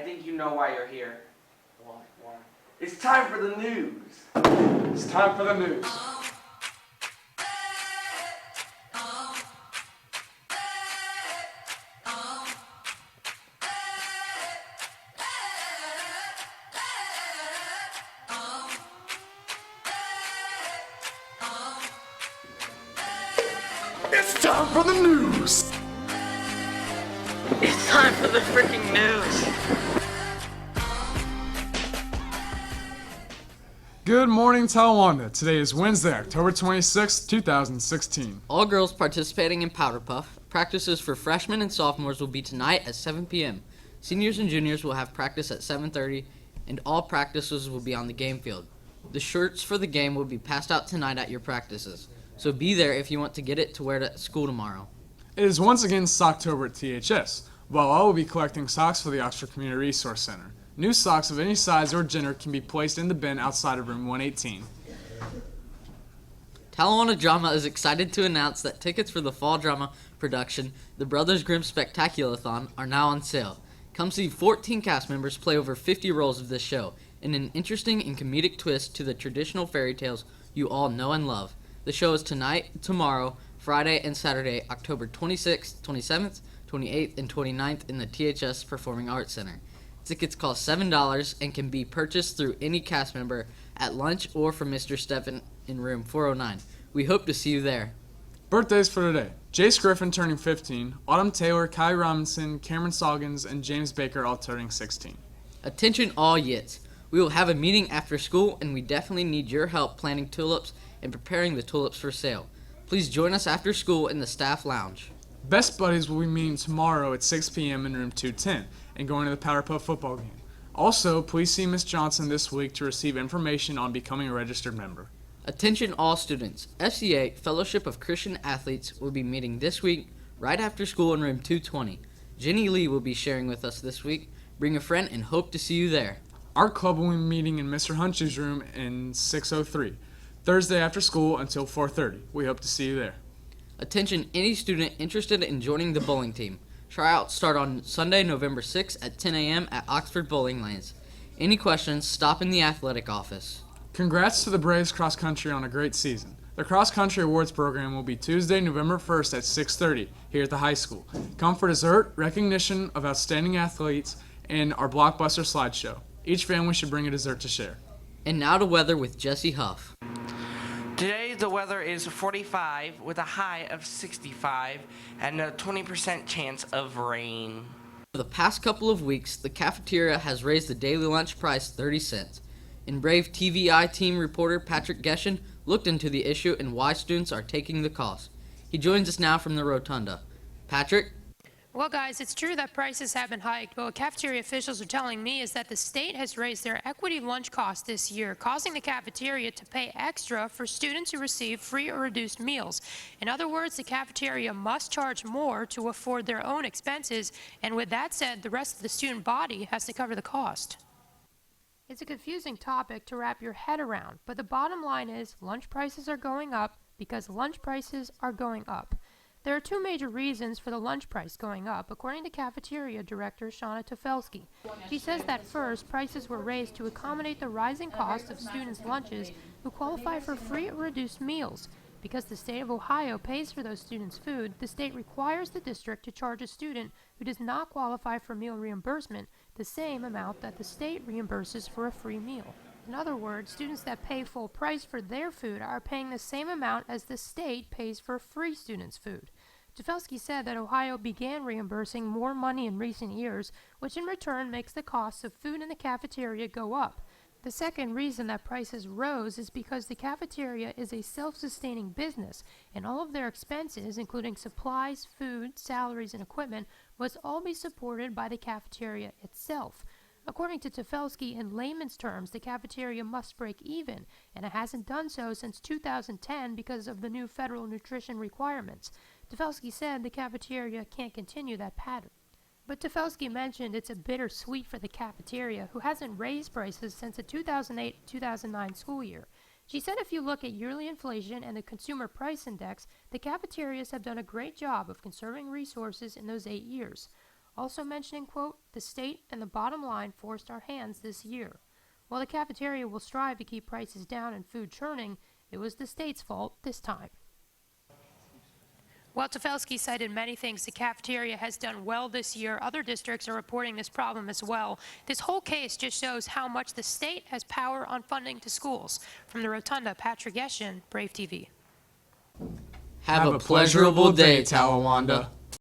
I think you know why you're here. Why? It's time for the news. It's time for the news. It's time for the news. It's time for the freaking news. Good morning, Talawanda. Today is Wednesday, October 26, 2016. All girls participating in Powder Puff. Practices for freshmen and sophomores will be tonight at 7 p.m. Seniors and juniors will have practice at 7:30, and all practices will be on the game field. The shirts for the game will be passed out tonight at your practices, so be there if you want to get it to wear to school tomorrow. It is once again Socktober at THS, while I will be collecting socks for the Oxford Community Resource Center. New socks of any size or gender can be placed in the bin outside of room 118. Talawanda Drama is excited to announce that tickets for the fall drama production, The Brothers Grimm Spectaculathon, are now on sale. Come see 14 cast members play over 50 roles of this show, in an interesting and comedic twist to the traditional fairy tales you all know and love. The show is tonight, tomorrow, Friday, and Saturday, October 26th, 27th, 28th, and 29th in the THS Performing Arts Center. Tickets cost $7 and can be purchased through any cast member at lunch or from Mr. Steffen in room 409. We hope to see you there. Birthdays for today. Jace Griffin turning 15, Autumn Taylor, Kai Robinson, Cameron Soggins, and James Baker all turning 16. Attention all Yits. We will have a meeting after school and we definitely need your help planting tulips and preparing the tulips for sale. Please join us after school in the staff lounge. Best Buddies will be meeting tomorrow at 6 p.m. in room 210 and going to the Powder Puff football game. Also, please see Miss Johnson this week to receive information on becoming a registered member. Attention all students. FCA, Fellowship of Christian Athletes, will be meeting this week right after school in room 220. Jenny Lee will be sharing with us this week. Bring a friend and hope to see you there. Our club will be meeting in Mr. Hunch's room in 603, Thursday after school until 4:30. We hope to see you there. Attention any student interested in joining the bowling team. Tryouts start on Sunday, November 6th at 10 a.m. at Oxford Bowling Lanes. Any questions, stop in the athletic office. Congrats to the Braves cross country on a great season. The cross country awards program will be Tuesday, November 1st at 6:30 here at the high school. Come for dessert, recognition of outstanding athletes, and our blockbuster slideshow. Each family should bring a dessert to share. And now to weather with Jesse Huff. Today the weather is 45 with a high of 65 and a 20% chance of rain. For the past couple of weeks, the cafeteria has raised the daily lunch price 30 cents. And Brave TVI team reporter Patrick Geshen looked into the issue and why students are taking the cost. He joins us now from the Rotunda. Patrick? Well, guys, it's true that prices have been hiked, but what cafeteria officials are telling me is that the state has raised their equity lunch cost this year, causing the cafeteria to pay extra for students who receive free or reduced meals. In other words, the cafeteria must charge more to afford their own expenses, and with that said, the rest of the student body has to cover the cost. It's a confusing topic to wrap your head around, but the bottom line is lunch prices are going up because lunch prices are going up. There are two major reasons for the lunch price going up, according to cafeteria director Shauna Tofelsky. She says that first, prices were raised to accommodate the rising cost of students' lunches who qualify for free or reduced meals. Because the state of Ohio pays for those students' food, the state requires the district to charge a student who does not qualify for meal reimbursement the same amount that the state reimburses for a free meal. In other words, students that pay full price for their food are paying the same amount as the state pays for free students' food. Tofelsky said that Ohio began reimbursing more money in recent years, which in return makes the costs of food in the cafeteria go up. The second reason that prices rose is because the cafeteria is a self-sustaining business, and all of their expenses, including supplies, food, salaries, and equipment, must all be supported by the cafeteria itself. According to Tofelsky, in layman's terms, the cafeteria must break even, and it hasn't done so since 2010 because of the new federal nutrition requirements. Tofelsky said the cafeteria can't continue that pattern. But Tofelsky mentioned it's a bittersweet for the cafeteria, who hasn't raised prices since the 2008-2009 school year. She said if you look at yearly inflation and the Consumer Price Index, the cafeterias have done a great job of conserving resources in those 8 years. also mentioning, quote, "The state and the bottom line forced our hands this year. While the cafeteria will strive to keep prices down and food churning, it was the state's fault this time." While Tefelsky cited many things the cafeteria has done well this year, other districts are reporting this problem as well. This whole case just shows how much the state has power on funding to schools. From the Rotunda, Patrick Eshin, Brave TV. Have a pleasurable day, Tawawanda.